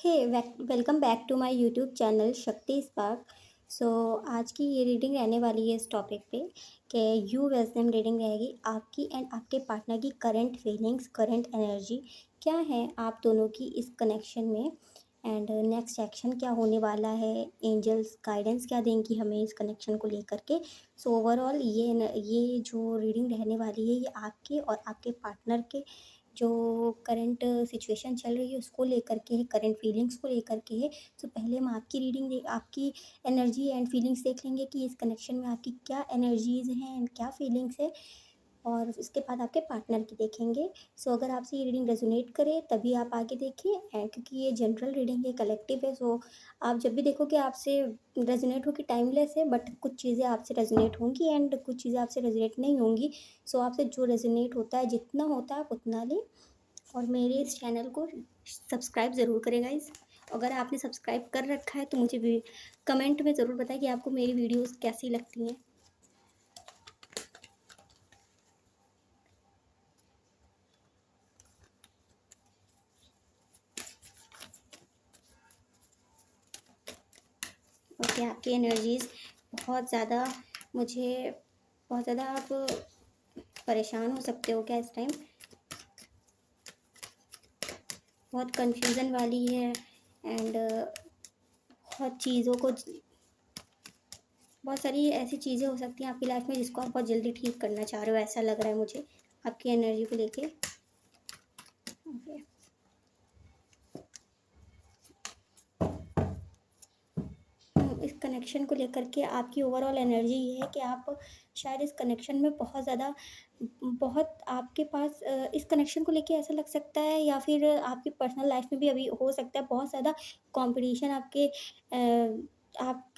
Hey welcome back to my YouTube channel Shakti Spark. So आज की ये रीडिंग रहने वाली है इस टॉपिक पे कि यू वेजनम रीडिंग रहेगी आपकी एंड आपके पार्टनर की करंट फीलिंग्स, करंट एनर्जी क्या है आप दोनों की इस कनेक्शन में, एंड नेक्स्ट एक्शन क्या होने वाला है, एंजल्स गाइडेंस क्या देंगी हमें इस कनेक्शन को लेकर के। सो ओवरऑल ये जो रीडिंग रहने वाली है ये आपके और आपके पार्टनर के जो करंट सिचुएशन चल रही है उसको लेकर के है, करंट फीलिंग्स को लेकर के है। सो पहले हम आपकी रीडिंग देख, आपकी एनर्जी एंड फीलिंग्स देख लेंगे कि इस कनेक्शन में आपकी क्या एनर्जीज़ हैं एंड क्या फीलिंग्स है, और उसके बाद आपके पार्टनर की देखेंगे। सो अगर आपसे ये रीडिंग रेजोनेट करे तभी आप आगे देखिए, एंड क्योंकि ये जनरल रीडिंग है, कलेक्टिव है। सो आप जब भी देखोगे आपसे रेजोनेट होगी टाइमलेस है, बट कुछ चीज़ें आपसे रेजोनेट होंगी एंड कुछ चीज़ें आपसे रेजोनेट नहीं होंगी। सो आपसे जो रेजोनेट होता है, जितना होता है आप उतना लें, और मेरे इस चैनल को सब्सक्राइब ज़रूर करें गाइस। अगर आपने सब्सक्राइब कर रखा है तो मुझे भी कमेंट में ज़रूर बताएं कि आपको मेरी वीडियोस कैसी लगती हैं। ओके, आपकी एनर्जीज़ बहुत ज़्यादा, मुझे बहुत ज़्यादा आप परेशान हो सकते हो क्या इस टाइम, बहुत कंफ्यूजन वाली है, एंड बहुत चीज़ों को, बहुत सारी ऐसी चीज़ें हो सकती हैं आपकी लाइफ में जिसको आप बहुत जल्दी ठीक करना चाह रहे हो, ऐसा लग रहा है मुझे आपकी एनर्जी को लेके। ओके, इस कनेक्शन को लेकर के आपकी ओवरऑल एनर्जी ये है कि आप शायद इस कनेक्शन में बहुत ज़्यादा, बहुत आपके पास इस कनेक्शन को लेके ऐसा लग सकता है, या फिर आपकी पर्सनल लाइफ में भी अभी हो सकता है बहुत ज़्यादा कंपटीशन आपके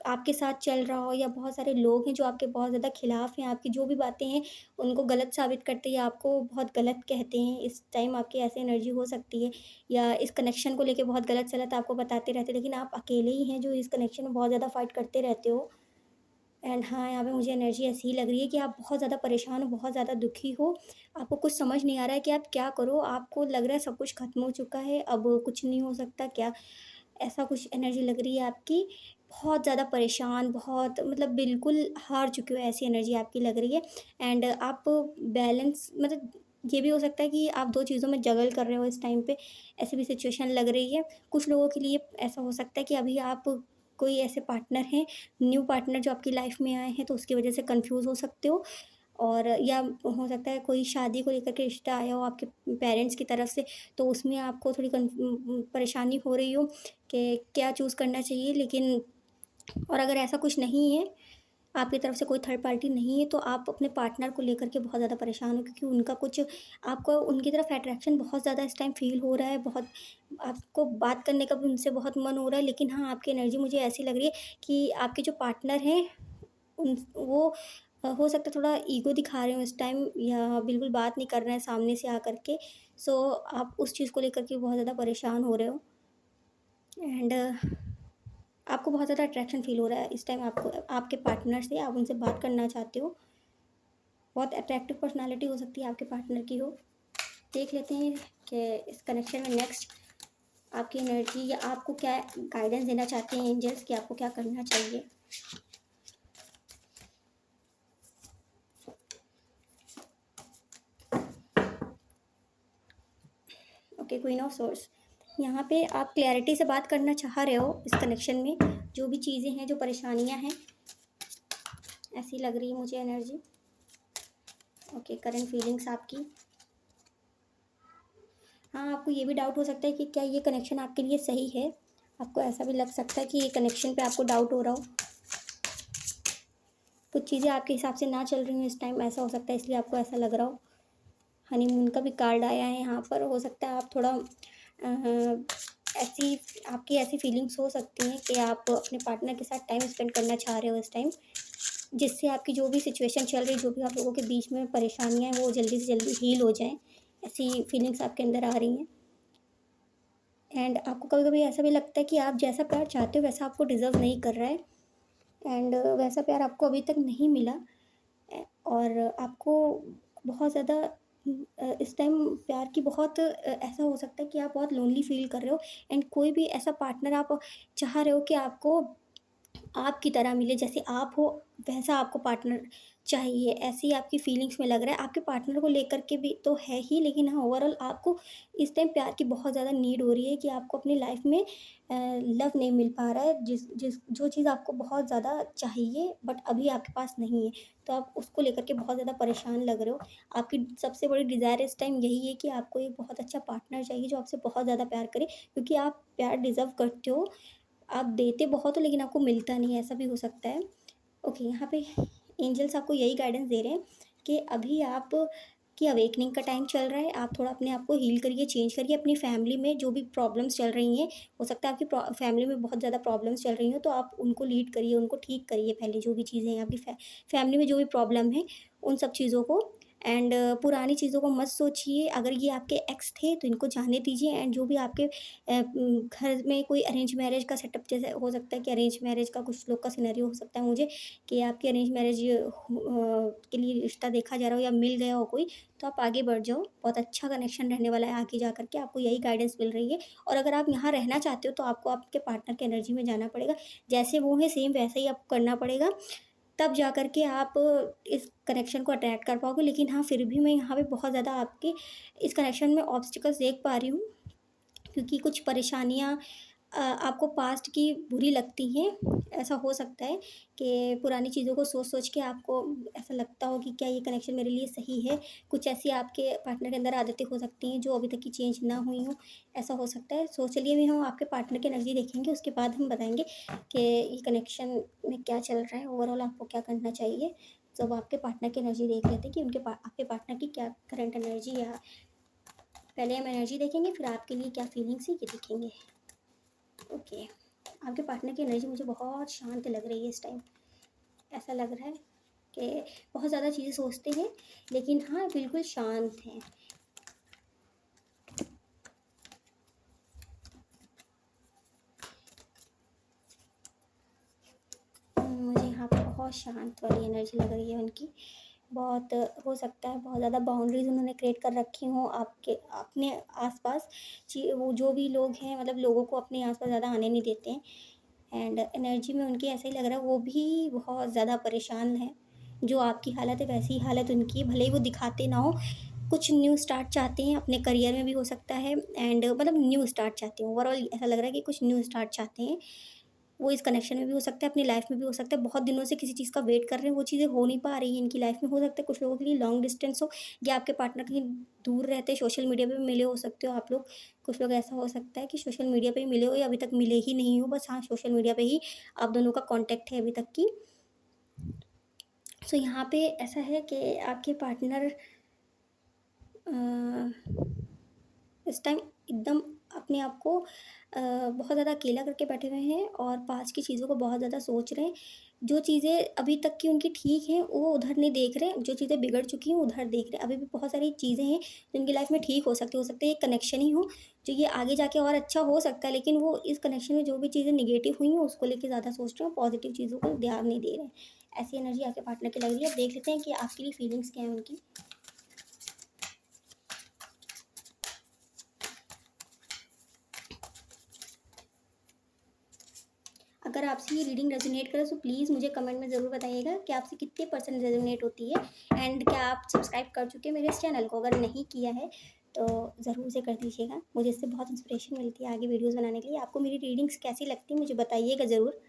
आपके साथ चल रहा हो, या बहुत सारे लोग हैं जो आपके बहुत ज़्यादा खिलाफ हैं, आपकी जो भी बातें हैं उनको गलत साबित करते हैं, आपको बहुत गलत कहते हैं। इस टाइम आपकी ऐसी एनर्जी हो सकती है, या इस कनेक्शन को लेके बहुत गलत सलत आपको बताते रहते हैं, लेकिन आप अकेले ही हैं जो इस कनेक्शन में बहुत ज़्यादा फाइट करते रहते हो। एंड हाँ, यहाँ पे मुझे एनर्जी ऐसी ही लग रही है कि आप बहुत ज़्यादा परेशान हो, बहुत ज़्यादा दुखी हो, आपको कुछ समझ नहीं आ रहा है कि आप क्या करो, आपको लग रहा है सब कुछ खत्म हो चुका है, अब कुछ नहीं हो सकता क्या, ऐसा कुछ एनर्जी लग रही है आपकी। बहुत ज़्यादा परेशान, बहुत मतलब बिल्कुल हार चुके हो, ऐसी एनर्जी आपकी लग रही है। एंड आप बैलेंस, मतलब ये भी हो सकता है कि आप 2 चीज़ों में जगल कर रहे हो इस टाइम पे, ऐसी भी सिचुएशन लग रही है। कुछ लोगों के लिए ऐसा हो सकता है कि अभी आप कोई ऐसे पार्टनर हैं, न्यू पार्टनर जो आपकी लाइफ में आए हैं, तो उसकी वजह से कन्फ्यूज़ हो सकते हो। और या हो सकता है कोई शादी को लेकर के रिश्ता आया हो आपके पेरेंट्स की तरफ से, तो उसमें आपको थोड़ी परेशानी हो रही हो कि क्या चूज़ करना चाहिए, लेकिन और अगर ऐसा कुछ नहीं है, आपकी तरफ से कोई थर्ड पार्टी नहीं है, तो आप अपने पार्टनर को लेकर के बहुत ज़्यादा परेशान हो, क्योंकि उनका कुछ, आपको उनकी तरफ अट्रैक्शन बहुत ज़्यादा इस टाइम फ़ील हो रहा है, बहुत आपको बात करने का भी उनसे बहुत मन हो रहा है। लेकिन हाँ, आपकी एनर्जी मुझे ऐसी लग रही है कि आपके जो पार्टनर हैं उन वो हो सकता है थोड़ा ईगो दिखा रहे हो इस टाइम, या बिल्कुल बात नहीं कर रहे हैं सामने से आकर के। सो आप उस चीज़ को लेकर के बहुत ज़्यादा परेशान हो रहे हो, एंड आपको बहुत ज़्यादा अट्रैक्शन फ़ील हो रहा है इस टाइम, आपको आपके पार्टनर से, आप उनसे बात करना चाहते हो। बहुत अट्रैक्टिव पर्सनैलिटी हो सकती है आपके पार्टनर की हो। देख लेते हैं कि इस कनेक्शन में नेक्स्ट आपकी एनर्जी, या आपको क्या गाइडेंस देना चाहते हैं एंजल्स, कि आपको क्या करना चाहिए। Okay, queen of source. यहाँ पे आप क्लैरिटी से बात करना चाह रहे हो इस कनेक्शन में, जो भी चीज़ें हैं, जो परेशानियाँ हैं, ऐसी लग रही है मुझे एनर्जी। ओके, करंट फीलिंग्स आपकी। हाँ, आपको ये भी डाउट हो सकता है कि क्या ये कनेक्शन आपके लिए सही है, आपको ऐसा भी लग सकता है कि ये कनेक्शन पे आपको डाउट हो रहा हो, कुछ चीज़ें आपके हिसाब से ना चल रही हैं इस टाइम, ऐसा हो सकता है, इसलिए आपको ऐसा लग रहा हो। हनीमून का भी कार्ड आया है यहाँ पर, हो सकता है आप थोड़ा ऐसी, आपकी ऐसी फीलिंग्स हो सकती हैं कि आप अपने पार्टनर के साथ टाइम स्पेंड करना चाह रहे हो इस टाइम, जिससे आपकी जो भी सिचुएशन चल रही है, जो भी आप लोगों के बीच में परेशानियाँ हैं, वो जल्दी से जल्दी हील हो जाएँ, ऐसी फीलिंग्स आपके अंदर आ रही हैं। एंड आपको कभी कभी ऐसा भी लगता है कि आप जैसा प्यार चाहते हो वैसा आपको डिज़र्व नहीं कर रहा है, एंड वैसा प्यार आपको अभी तक नहीं मिला। और आपको बहुत ज़्यादा इस टाइम प्यार की बहुत ऐसा हो सकता है कि आप बहुत लोनली फ़ील कर रहे हो एंड कोई भी ऐसा पार्टनर आप चाह रहे हो कि आपको आपकी तरह मिले, जैसे आप हो वैसा आपको पार्टनर चाहिए, ऐसी आपकी फीलिंग्स में लग रहा है। आपके पार्टनर को लेकर के भी तो है ही, लेकिन हाँ, ओवरऑल आपको इस टाइम प्यार की बहुत ज़्यादा नीड हो रही है कि आपको अपनी लाइफ में लव नहीं मिल पा रहा है, जिस जिस जो चीज़ आपको बहुत ज़्यादा चाहिए बट अभी आपके पास नहीं है। तो आप उसको लेकर के बहुत ज़्यादा परेशान लग रहे हो। आपकी सबसे बड़ी डिज़ायर इस टाइम यही है कि आपको एक बहुत अच्छा पार्टनर चाहिए जो आपसे बहुत ज़्यादा प्यार करे, क्योंकि आप प्यार डिज़र्व करते हो। आप देते बहुत हो लेकिन आपको मिलता नहीं है, ऐसा भी हो सकता है। ओके, यहाँ पे एंजल्स आपको यही गाइडेंस दे रहे हैं कि अभी आप की अवेकनिंग का टाइम चल रहा है। आप थोड़ा अपने आप को हील करिए, चेंज करिए। अपनी फैमिली में जो भी प्रॉब्लम्स चल रही हैं, हो सकता है आपकी फैमिली में बहुत ज़्यादा प्रॉब्लम्स चल रही हो, तो आप उनको लीड करिए, उनको ठीक करिए। पहले जो भी चीज़ें हैं आपकी फैमिली में जो भी प्रॉब्लम है, उन सब चीज़ों को एंड पुरानी चीज़ों को मत सोचिए। अगर ये आपके एक्स थे तो इनको जाने दीजिए एंड जो भी आपके घर में कोई अरेंज मैरिज का सेटअप, जैसे हो सकता है कि अरेंज मैरिज का कुछ लोग का सिनेरियो हो सकता है मुझे, कि आपकी अरेंज मैरिज के लिए रिश्ता देखा जा रहा हो या मिल गया हो कोई, तो आप आगे बढ़ जाओ। बहुत अच्छा कनेक्शन रहने वाला है आगे जा कर के, आपको यही गाइडेंस मिल रही है। और अगर आप यहाँ रहना चाहते हो तो आपको आपके पार्टनर की एनर्जी में जाना पड़ेगा। जैसे वो है सेम वैसा ही आपको करना पड़ेगा, तब जा कर के आप इस कनेक्शन को अट्रैक्ट कर पाओगे। लेकिन हाँ, फिर भी मैं यहाँ पे बहुत ज़्यादा आपके इस कनेक्शन में ऑब्स्टिकल्स देख पा रही हूँ, क्योंकि कुछ परेशानियाँ आपको पास्ट की बुरी लगती हैं। ऐसा हो सकता है कि पुरानी चीज़ों को सोच-सोच के आपको ऐसा लगता हो कि क्या ये कनेक्शन मेरे लिए सही है। कुछ ऐसी आपके पार्टनर के अंदर आदतें हो सकती हैं जो अभी तक की चेंज ना हुई हों, ऐसा हो सकता है। सो चलिए अभी हम आपके पार्टनर की एनर्जी देखेंगे, उसके बाद हम बताएँगे कि ये कनेक्शन में क्या चल रहा है, ओवरऑल आपको क्या करना चाहिए। तो अब आपके पार्टनर की एनर्जी देख लेते हैं कि आपके पार्टनर की क्या करंट एनर्जी, या पहले हम एनर्जी देखेंगे फिर आपके लिए क्या फीलिंग्स है ये देखेंगे। ओके, आपके पार्टनर की एनर्जी मुझे बहुत शांत लग रही है इस टाइम। ऐसा लग रहा है कि बहुत ज़्यादा चीज़ें सोचते हैं, लेकिन हाँ, बिल्कुल शांत हैं। मुझे यहाँ पे बहुत शांत वाली एनर्जी लग रही है उनकी। बहुत हो सकता है बहुत ज़्यादा बाउंड्रीज़ उन्होंने क्रिएट कर रखी हों आपके अपने आस-पास। वो जो भी लोग हैं, मतलब लोगों को अपने आस-पास ज़्यादा आने नहीं देते हैं। एंड एनर्जी में उनकी ऐसा ही लग रहा है, वो भी बहुत ज़्यादा परेशान हैं। जो आपकी हालत है वैसी ही हालत उनकी है, भले ही वो दिखाते ना हो। कुछ न्यू स्टार्ट चाहते हैं अपने करियर में भी हो सकता है एंड मतलब न्यू स्टार्ट चाहते हैं। ओवरऑल ऐसा लग रहा है कि कुछ न्यू स्टार्ट चाहते हैं। वो इस कनेक्शन में भी हो सकता है, अपनी लाइफ में भी हो सकता है। बहुत दिनों से किसी चीज़ का वेट कर रहे हैं, वो चीज़ें हो नहीं पा रही हैं इनकी लाइफ में। हो सकता है कुछ लोगों के लिए लॉन्ग डिस्टेंस हो, या आपके पार्टनर कहीं दूर रहते हैं, सोशल मीडिया पे भी मिले हो सकते हो आप लोग। कुछ लोग ऐसा हो सकता है कि सोशल मीडिया पे ही मिले हो या अभी तक मिले ही नहीं हो, बस हाँ, सोशल मीडिया पे ही आप दोनों का कॉन्टैक्ट है अभी तक की। सो यहाँ पे ऐसा है कि आपके पार्टनर इस टाइम एकदम अपने आप को बहुत ज़्यादा अकेला करके बैठे हुए हैं और पास की चीज़ों को बहुत ज़्यादा सोच रहे हैं। जो चीज़ें अभी तक की उनकी ठीक हैं, वो उधर नहीं देख रहे हैं, जो चीज़ें बिगड़ चुकी हैं, उधर देख रहे हैं। अभी भी बहुत सारी चीज़ें हैं, जो उनकी लाइफ़ में ठीक हो सकती है ये कनेक्शन ही हो, जो ये आगे जाके और अच्छा हो सकता है, लेकिन वो इस कनेक्शन में जो भी चीज़ें नेगेटिव हुई हैं, उसको लेके ज़्यादा सोच रहे हैं, पॉज़िटिव चीज़ों को ध्यान नहीं दे रहे हैं। ऐसी एनर्जी आपके पार्टनर की लग रही है। अब देख लेते हैं कि आपके लिए फीलिंग्स क्या हैं उनकी। अगर आपसे ये रीडिंग रेज़ोनेट करे तो प्लीज़ मुझे कमेंट में ज़रूर बताइएगा कि आपसे कितने परसेंट रेज़ोनेट होती है एंड क्या आप सब्सक्राइब कर चुके हैं मेरे इस चैनल को? अगर नहीं किया है तो ज़रूर से कर दीजिएगा। मुझे इससे बहुत इंस्पिरेशन मिलती है आगे वीडियोज़ बनाने के लिए। आपको मेरी रीडिंग्स कैसी लगती हैं मुझे बताइएगा ज़रूर।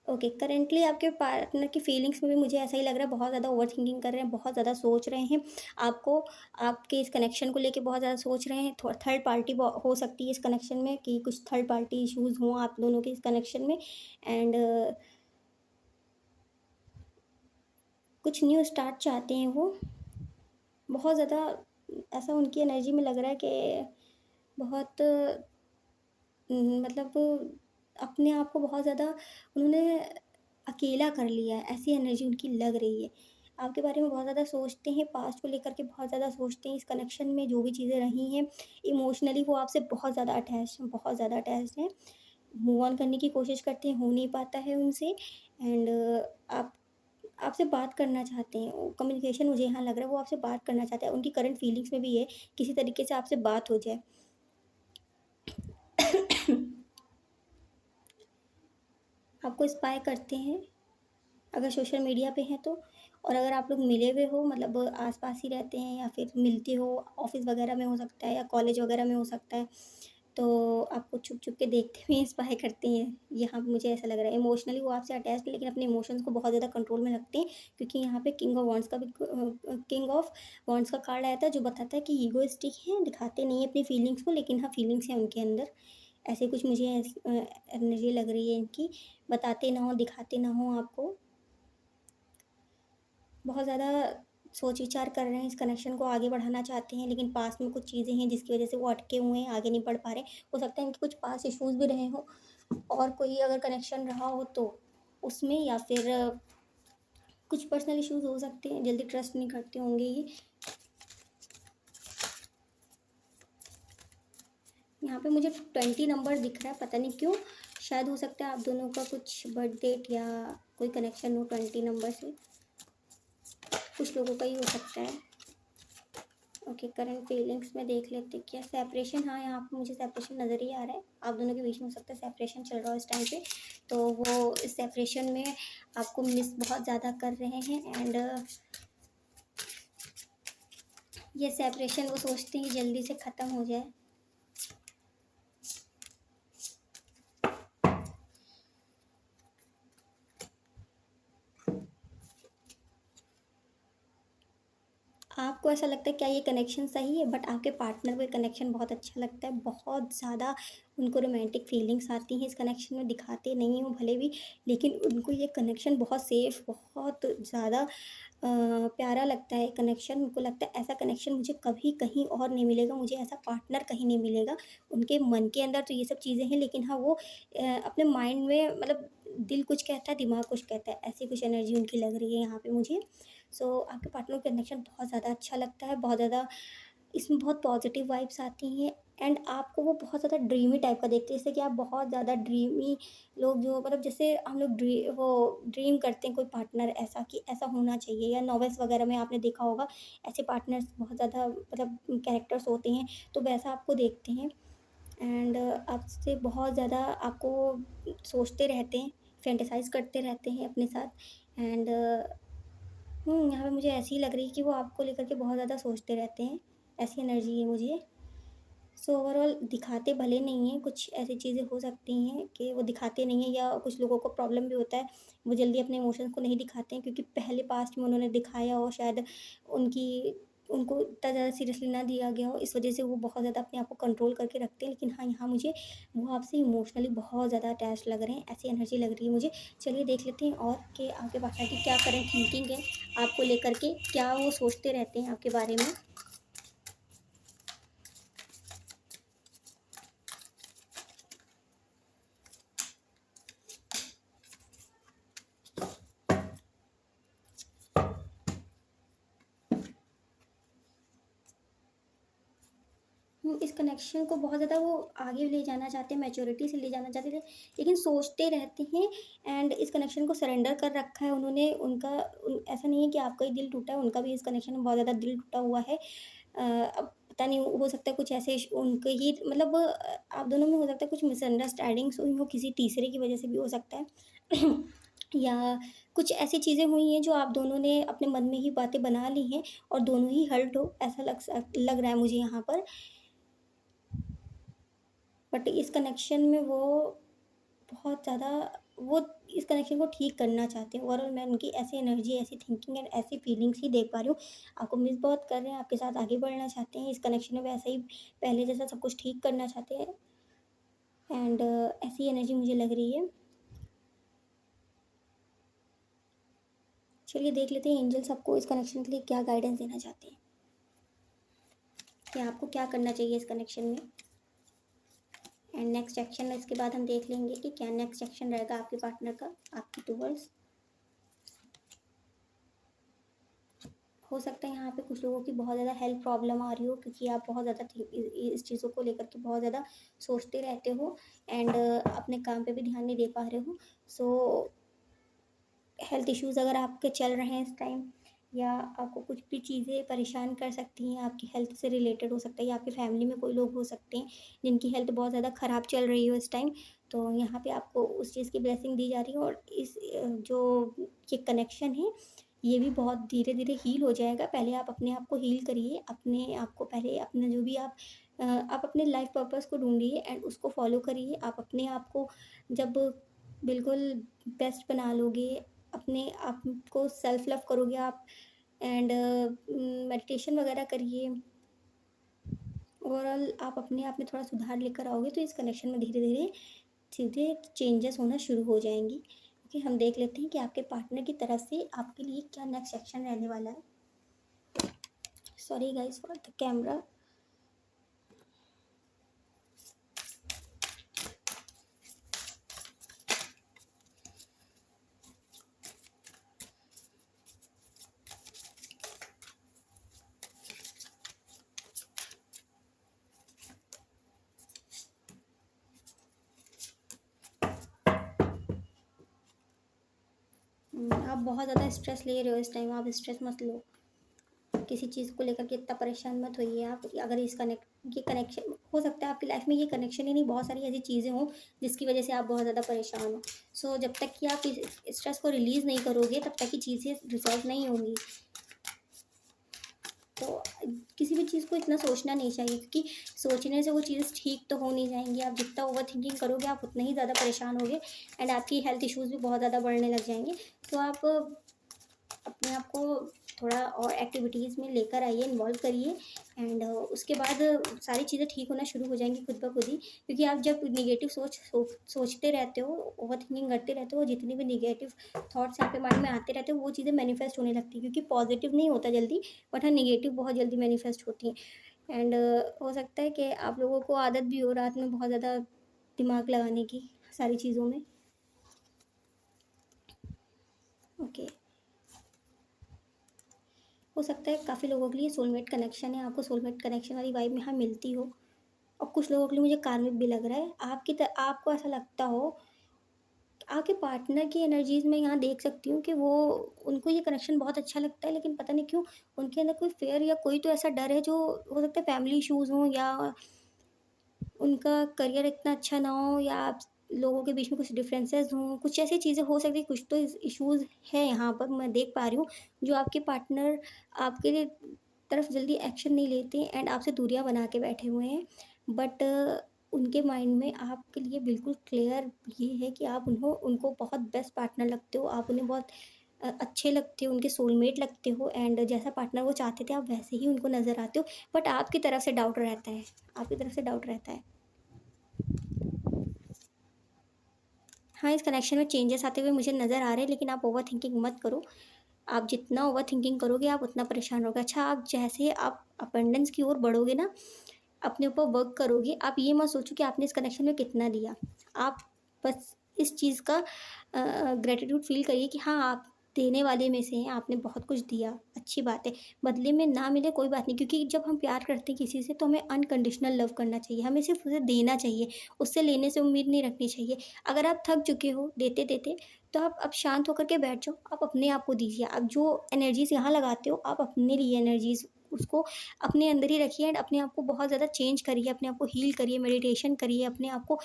ओके, करंटली आपके पार्टनर की फीलिंग्स में भी मुझे ऐसा ही लग रहा है, बहुत ज़्यादा ओवरथिंकिंग कर रहे हैं, बहुत ज़्यादा सोच रहे हैं। आपको आपके इस कनेक्शन को लेके बहुत ज़्यादा सोच रहे हैं। थर्ड पार्टी हो सकती है इस कनेक्शन में, कि कुछ थर्ड पार्टी इश्यूज़ हों आप दोनों के इस कनेक्शन में एंड कुछ न्यू स्टार्ट चाहते हैं वो। बहुत ज़्यादा ऐसा उनकी एनर्जी में लग रहा है कि बहुत मतलब अपने आप को बहुत ज़्यादा उन्होंने अकेला कर लिया है, ऐसी एनर्जी उनकी लग रही है। आपके बारे में बहुत ज़्यादा सोचते हैं, पास्ट को लेकर के बहुत ज़्यादा सोचते हैं, इस कनेक्शन में जो भी चीज़ें रही हैं, इमोशनली वो आपसे बहुत ज़्यादा अटैच्ड हैं, बहुत ज़्यादा अटैच्ड हैं। मूव ऑन करने की कोशिश करते हैं, हो नहीं पाता है उनसे एंड आप आपसे बात करना चाहते हैं, वो कम्युनिकेशन मुझे यहाँ लग रहा है वो आपसे बात करना चाहते हैं, उनकी करंट फीलिंग्स में भी ये किसी तरीके से आपसे बात हो जाए। आपको स्पाई करते हैं, अगर सोशल मीडिया पे हैं तो। और अगर आप लोग मिले हुए हो, मतलब आस-पास ही रहते हैं या फिर मिलते हो, ऑफ़िस वग़ैरह में हो सकता है या कॉलेज वग़ैरह में हो सकता है, तो आपको छुप-छुप के देखते हुए स्पाई करते हैं। यहाँ पे मुझे ऐसा लग रहा है इमोशनली वो आपसे अटैच्ड है, लेकिन अपने इमोशंस को बहुत ज़्यादा कंट्रोल में रखते हैं, क्योंकि यहाँ पे किंग ऑफ वांड्स का कार्ड आया था, जो बताता है कि ईगोइस्टिक हैं, दिखाते नहीं हैं अपनी फीलिंग्स को, लेकिन हाँ, फीलिंग्स हैं उनके अंदर। ऐसे कुछ मुझे एनर्जी लग रही है इनकी, बताते ना हों, दिखाते ना हों आपको। बहुत ज़्यादा सोच-विचार कर रहे हैं, इस कनेक्शन को आगे बढ़ाना चाहते हैं, लेकिन पास में कुछ चीज़ें हैं जिसकी वज़ह से वो अटके हुए हैं, आगे नहीं बढ़ पा रहे। हो सकता है इनके कुछ पास्ट इश्यूज़ भी रहे हों, और कोई अगर कनेक्शन रहा हो तो उसमें, या फिर कुछ पर्सनल इश्यूज़ हो सकते हैं, जल्दी ट्रस्ट नहीं करते होंगे ये। यहाँ पे मुझे 20 नंबर दिख रहा है, पता नहीं क्यों? शायद हो सकता है आप दोनों का कुछ बर्थ डेट या कोई कनेक्शन हो 20 नंबर से, कुछ लोगों का ही हो सकता है। ओके, करंट फीलिंग्स में देख लेते हैं क्या सेपरेशन। हाँ, यहाँ पे मुझे सेपरेशन नज़र ही आ रहा है, आप दोनों के बीच में हो सकता है सेपरेशन चल रहा हो इस टाइम पे। तो वो इस सेपरेशन में आपको मिस बहुत ज़्यादा कर रहे हैं, एंड ये सेपरेशन वो सोचते हैं कि जल्दी से ख़त्म हो जाए। आपको ऐसा लगता है क्या ये कनेक्शन सही है, बट आपके पार्टनर को ये कनेक्शन बहुत अच्छा लगता है, बहुत ज़्यादा उनको रोमांटिक फीलिंग्स आती हैं इस कनेक्शन में, दिखाते नहीं हो भले भी, लेकिन उनको ये कनेक्शन बहुत सेफ, बहुत ज़्यादा प्यारा लगता है कनेक्शन। उनको लगता है ऐसा कनेक्शन मुझे कभी कहीं और नहीं मिलेगा, मुझे ऐसा पार्टनर कहीं नहीं मिलेगा। उनके मन के अंदर तो ये सब चीज़ें हैं, लेकिन हाँ, वो अपने माइंड में, मतलब दिल कुछ कहता है, दिमाग कुछ कहता है, ऐसी कुछ एनर्जी उनकी लग रही है यहाँ पे मुझे। सो आपके पार्टनर को कनेक्शन बहुत ज़्यादा अच्छा लगता है, बहुत ज़्यादा इसमें बहुत पॉजिटिव वाइब्स आती हैं, एंड आपको वो बहुत ज़्यादा ड्रीमी टाइप का देखते हैं, जैसे कि आप बहुत ज़्यादा ड्रीमी लोग, जो मतलब जैसे हम लोग ड्रीम करते हैं कोई पार्टनर ऐसा कि ऐसा होना चाहिए, या नॉवेल्स वगैरह में आपने देखा होगा, ऐसे पार्टनर्स बहुत ज़्यादा मतलब कैरेक्टर्स होते हैं, तो वैसा आपको देखते हैं। एंड आपसे बहुत ज़्यादा आपको सोचते रहते हैं, फैंटेसाइज़ करते रहते हैं अपने साथ। एंड यहाँ पे मुझे ऐसी ही लग रही है कि वो आपको लेकर के बहुत ज़्यादा सोचते रहते हैं, ऐसी एनर्जी है मुझे। सो ओवरऑल दिखाते भले नहीं हैं, कुछ ऐसी चीज़ें हो सकती हैं कि वो दिखाते नहीं हैं, या कुछ लोगों को प्रॉब्लम भी होता है, वो जल्दी अपने इमोशंस को नहीं दिखाते हैं, क्योंकि पहले पास्ट में उन्होंने दिखाया हो शायद, उनकी उनको इतना ज़्यादा सीरियसली ना लिया गया हो, इस वजह से वो बहुत ज़्यादा अपने आप को कंट्रोल करके रखते हैं। लेकिन हाँ, यहाँ मुझे वो आपसे इमोशनली बहुत ज़्यादा अटैच लग रहे हैं, ऐसी एनर्जी लग रही है मुझे। चलिए देख लेते हैं और कि आपके पार्टनर की क्या करंट थिंकिंग है आपको लेकर के, क्या वो सोचते रहते हैं आपके बारे में। इस कनेक्शन को बहुत ज़्यादा वो आगे ले जाना चाहते हैं, मैच्योरिटी से ले जाना चाहते थे, लेकिन सोचते रहते हैं। एंड इस कनेक्शन को सरेंडर कर रखा है उन्होंने, ऐसा नहीं है कि आपका ही दिल टूटा है, उनका भी इस कनेक्शन में बहुत ज़्यादा दिल टूटा हुआ है। अब पता नहीं, हो सकता है कुछ ऐसे उनके ही मतलब आप दोनों में हो सकता है कुछ मिसअंडरस्टैंडिंग्स हुई हो, किसी तीसरे की वजह से भी हो सकता है। या कुछ ऐसी चीज़ें हुई हैं जो आप दोनों ने अपने मन में ही बातें बना ली हैं, और दोनों ही हर्ट हो, ऐसा लग रहा है मुझे यहाँ पर। बट इस कनेक्शन में वो बहुत ज़्यादा वो इस कनेक्शन को ठीक करना चाहते हैं। ओवरऑल मैं उनकी ऐसी एनर्जी, ऐसी थिंकिंग एंड ऐसी फीलिंग्स ही देख पा रही हूँ। आपको मिस बहुत कर रहे हैं, आपके साथ आगे बढ़ना चाहते हैं, इस कनेक्शन में वैसे ही पहले जैसा सब कुछ ठीक करना चाहते हैं। एंड ऐसी एनर्जी मुझे लग रही है। चलिए देख लेते हैं एंजल्स आपको इस कनेक्शन के लिए क्या गाइडेंस देना चाहते हैं, कि आपको क्या करना चाहिए इस कनेक्शन में। एंड नेक्स्ट एक्शन, इसके बाद हम देख लेंगे कि क्या नेक्स्ट एक्शन रहेगा आपके पार्टनर का आपकी टूवर्ड्स। हो सकता है यहाँ पे कुछ लोगों की बहुत ज़्यादा हेल्थ प्रॉब्लम आ रही हो, क्योंकि आप बहुत ज़्यादा इस चीज़ों को लेकर के बहुत ज़्यादा सोचते रहते हो, एंड अपने काम पे भी ध्यान नहीं दे पा रहे हो। सो हेल्थ इश्यूज़ अगर आपके चल रहे हैं इस टाइम, या आपको कुछ भी चीज़ें परेशान कर सकती हैं, आपकी हेल्थ से रिलेटेड हो सकता है, या आपकी फैमिली में कोई लोग हो सकते हैं जिनकी हेल्थ बहुत ज़्यादा ख़राब चल रही हो इस टाइम, तो यहाँ पे आपको उस चीज़ की ब्लेसिंग दी जा रही है। और इस जो ये कनेक्शन है, ये भी बहुत धीरे धीरे हील हो जाएगा। पहले आप अपने आप को हील करिए, अपने आप को पहले अपना जो भी आप अपने लाइफ पर्पस को ढूंढिए एंड उसको फॉलो करिए। आप अपने आप को जब बिल्कुल बेस्ट बना लोगे, अपने आप को सेल्फ लव करोगे आप, एंड मेडिटेशन वगैरह करिए, ओवरऑल आप अपने आप में थोड़ा सुधार लेकर आओगे, तो इस कनेक्शन में धीरे धीरे चीज़ें चेंजेस होना शुरू हो जाएंगी। ओके, हम देख लेते हैं कि आपके पार्टनर की तरफ से आपके लिए क्या नेक्स्ट एक्शन रहने वाला है। Sorry guys for the camera. आप बहुत ज़्यादा स्ट्रेस ले रहे हो इस टाइम, आप स्ट्रेस मत लो। किसी चीज़ को लेकर के इतना परेशान मत होइए आप। अगर ये कनेक्शन हो सकता है आपकी लाइफ में, ये कनेक्शन ही नहीं, बहुत सारी ऐसी चीज़ें हों जिसकी वजह से आप बहुत ज़्यादा परेशान हो। सो जब तक कि आप इस स्ट्रेस को रिलीज़ नहीं करोगे, तब तक की चीज़ें रिजॉल्व नहीं होंगी। तो किसी भी चीज़ को इतना सोचना नहीं चाहिए, क्योंकि सोचने से वो चीज़ ठीक तो हो नहीं जाएंगी। आप जितना ओवर थिंकिंग करोगे, आप उतना ही ज़्यादा परेशान होगे, एंड आपकी हेल्थ इश्यूज़ भी बहुत ज़्यादा बढ़ने लग जाएंगे। तो आप अपने आप को थोड़ा और एक्टिविटीज़ में लेकर आइए, इन्वॉल्व करिए, एंड उसके बाद सारी चीज़ें ठीक होना शुरू हो जाएंगी खुद ब खुद ही। क्योंकि आप जब नेगेटिव सोचते रहते हो, ओवर थिंकिंग करते रहते हो, जितनी भी नेगेटिव थॉट्स आपके माइंड में आते रहते हो, वो चीज़ें मैनिफेस्ट होने लगती है। क्योंकि पॉजिटिव नहीं होता जल्दी, बट हाँ नेगेटिव बहुत जल्दी मैनिफेस्ट होती हैं। एंड हो सकता है कि आप लोगों को आदत भी हो रात में बहुत ज़्यादा दिमाग लगाने की सारी चीज़ों में। ओके, हो सकता है काफ़ी लोगों के लिए सोलमेट कनेक्शन है, आपको सोलमेट कनेक्शन वाली वाइब यहाँ मिलती हो। और कुछ लोगों के लिए मुझे कार्मिक भी लग रहा है। आपको ऐसा लगता हो, आपके पार्टनर की एनर्जीज़ में यहाँ देख सकती हूँ कि वो, उनको ये कनेक्शन बहुत अच्छा लगता है, लेकिन पता नहीं क्यों उनके अंदर कोई फ़ियर या कोई तो ऐसा डर है, जो हो सकता है फैमिली इश्यूज़ हों, या उनका करियर इतना अच्छा ना हो, या आप लोगों के बीच में कुछ डिफरेंसेस हों, कुछ ऐसी चीज़ें हो सकती हैं। कुछ तो इश्यूज़ हैं यहाँ पर, मैं देख पा रही हूँ, जो आपके पार्टनर आपके लिए तरफ जल्दी एक्शन नहीं लेते एंड आपसे दूरियां बना के बैठे हुए हैं। बट उनके माइंड में आपके लिए बिल्कुल क्लियर ये है कि आप उनको बहुत बेस्ट पार्टनर लगते हो, आप उन्हें बहुत अच्छे लगते हो, उनके सोलमेट लगते हो, एंड जैसा पार्टनर वो चाहते थे, आप वैसे ही उनको नज़र आते हो। बट आपकी तरफ से डाउट रहता है, आपकी तरफ से डाउट रहता है। हाँ, इस कनेक्शन में चेंजेस आते हुए मुझे नज़र आ रहे हैं, लेकिन आप ओवर थिंकिंग मत करो। आप जितना ओवर थिंकिंग करोगे, आप उतना परेशान रहोगे। अच्छा, आप जैसे आप अबंडेंस की ओर बढ़ोगे ना, अपने ऊपर वर्क करोगे, आप ये मत सोचो कि आपने इस कनेक्शन में कितना दिया। आप बस इस चीज़ का ग्रैटिट्यूड फ़ील करिए कि हाँ, आप देने वाले में से हैं, आपने बहुत कुछ दिया, अच्छी बात है। बदले में ना मिले कोई बात नहीं, क्योंकि जब हम प्यार करते हैं किसी से, तो हमें अनकंडीशनल लव करना चाहिए, हमें सिर्फ़ उसे देना चाहिए, उससे लेने से उम्मीद नहीं रखनी चाहिए। अगर आप थक चुके हो देते-देते, तो आप अब शांत होकर के बैठ जाओ, आप अपने आप को दीजिए। आप जो एनर्जीज़ यहाँ लगाते हो, आप अपने लिए एनर्जीज़ उसको अपने अंदर ही रखिए, एंड अपने आप को बहुत ज़्यादा चेंज करिए, अपने आप को हील करिए, मेडिटेशन करिए, अपने आप को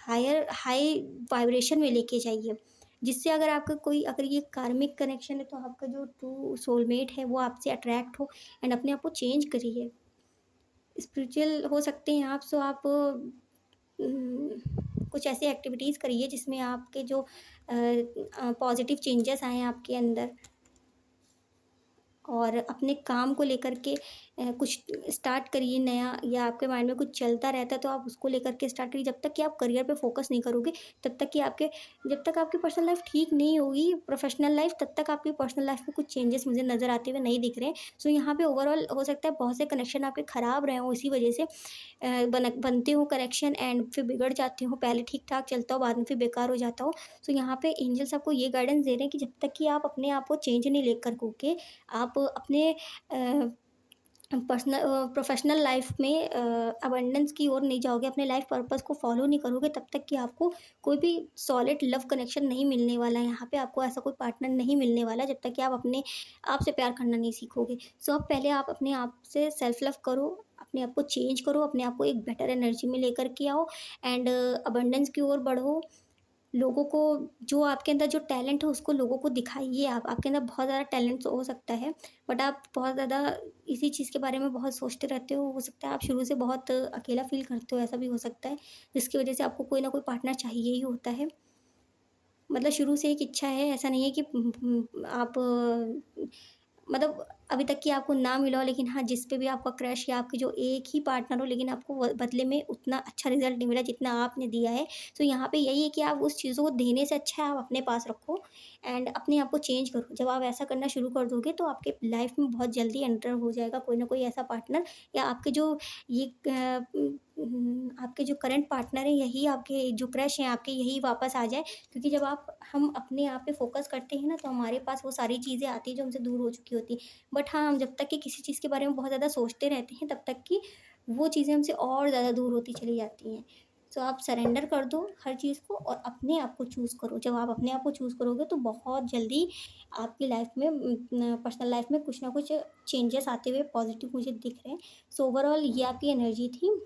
हाई वाइब्रेशन में लेके जाइए। जिससे अगर ये कार्मिक कनेक्शन है, तो आपका जो ट्रू सोलमेट है वो आपसे अट्रैक्ट हो, एंड अपने आप को चेंज करिए। स्पिरिचुअल हो सकते हैं आप, सो आप कुछ ऐसी एक्टिविटीज़ करिए जिसमें आपके जो पॉजिटिव चेंजेस आएँ आपके अंदर, और अपने काम को लेकर के कुछ स्टार्ट करिए नया, या आपके माइंड में कुछ चलता रहता है तो आप उसको लेकर के स्टार्ट करिए। जब तक कि आप करियर पे फोकस नहीं करोगे, तब तक कि आपके जब तक आपकी पर्सनल लाइफ ठीक नहीं होगी, प्रोफेशनल लाइफ, तब तक आपकी पर्सनल लाइफ में कुछ चेंजेस मुझे नज़र आते हुए नहीं दिख रहे हैं। सो यहाँ पे ओवरऑल हो सकता है बहुत से कनेक्शन आपके ख़राब रहे हों, इसी वजह से बनते हो कनेक्शन एंड फिर बिगड़ जाते हो। पहले ठीक ठाक चलता हो, बाद में फिर बेकार हो जाता हो। सो यहाँ पे एंजल्स आपको ये गाइडेंस दे रहे हैं कि जब तक कि आप अपने आप को चेंज नहीं लेकर के, आप अपने प्रोफेशनल लाइफ में अबंडेंस की ओर नहीं जाओगे, अपने लाइफ पर्पस को फॉलो नहीं करोगे, तब तक कि आपको कोई भी सॉलिड लव कनेक्शन नहीं मिलने वाला है। यहाँ पे आपको ऐसा कोई पार्टनर नहीं मिलने वाला जब तक कि आप अपने आप से प्यार करना नहीं सीखोगे। सो अब पहले आप अपने आप से सेल्फ लव करो, अपने आप को चेंज करो, अपने आप को एक बेटर एनर्जी में लेकर के आओ एंड अबंडेंस की ओर बढ़ो। लोगों को, जो आपके अंदर जो टैलेंट है उसको लोगों को दिखाइए आप। आपके अंदर बहुत ज़्यादा टैलेंट हो सकता है, बट आप बहुत ज़्यादा इसी चीज़ के बारे में बहुत सोचते रहते हो सकता है आप शुरू से बहुत अकेला फ़ील करते हो, ऐसा भी हो सकता है, जिसकी वज़ह से आपको कोई ना कोई पार्टनर चाहिए ही होता है। मतलब शुरू से एक इच्छा है, ऐसा नहीं है कि आप मतलब अभी तक कि आपको ना मिला हो, लेकिन हाँ, जिस पे भी आपका क्रश या आपके जो एक ही पार्टनर हो, लेकिन आपको बदले में उतना अच्छा रिजल्ट नहीं मिला जितना आपने दिया है। तो यहाँ पे यही है कि आप उस चीज़ों को देने से अच्छा है आप अपने पास रखो एंड अपने आप को चेंज करो। जब आप ऐसा करना शुरू कर दोगे तो आपके लाइफ में बहुत जल्दी एंटर हो जाएगा कोई ना कोई ऐसा पार्टनर, या आपके जो ये आपके जो करंट पार्टनर है, यही आपके जो क्रश हैं आपके, यही वापस आ जाए। क्योंकि जब हम अपने आप पे फ़ोकस करते हैं ना, तो हमारे पास वो सारी चीज़ें आती हैं जो हमसे दूर हो चुकी होती हैं। बट हाँ, हम जब तक कि किसी चीज़ के बारे में बहुत ज़्यादा सोचते रहते हैं, तब तक कि वो चीज़ें हमसे और ज़्यादा दूर होती चली जाती हैं। तो आप सरेंडर कर दो हर चीज़ को और अपने आप को चूज़ करो। जब आप अपने आप को चूज़ करोगे तो बहुत जल्दी आपकी लाइफ में पर्सनल लाइफ में कुछ ना कुछ चेंजेस आते हुए पॉज़िटिव मुझे दिख रहे हैं। सो ओवरऑल ये आपकी एनर्जी थी,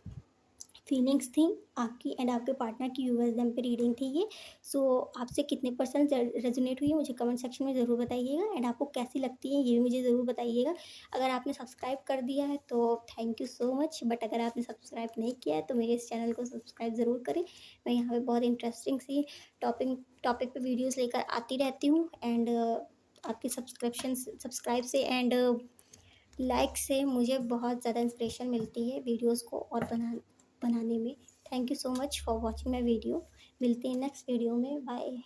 फीलिंग्स थी आपकी एंड आपके पार्टनर की, यूएसएम पे रीडिंग थी ये। सो आपसे कितने परसेंट रेजोनेट हुई है मुझे कमेंट सेक्शन में ज़रूर बताइएगा एंड आपको कैसी लगती है ये भी मुझे ज़रूर बताइएगा। अगर आपने सब्सक्राइब कर दिया है तो thank you so much, but अगर आपने सब्सक्राइब नहीं किया है तो मेरे इस चैनल को सब्सक्राइब ज़रूर करें। मैं यहाँ पे बहुत इंटरेस्टिंग सी टॉपिक टॉपिक पे वीडियोज़ लेकर आती रहती हूँ एंड आपके सब्सक्राइब से एंड लाइक से मुझे बहुत ज़्यादा इंस्पिरेशन मिलती है वीडियोज़ को और बनाने में। Thank you so much for watching my video. मिलते हैं नेक्स्ट वीडियो में, बाय।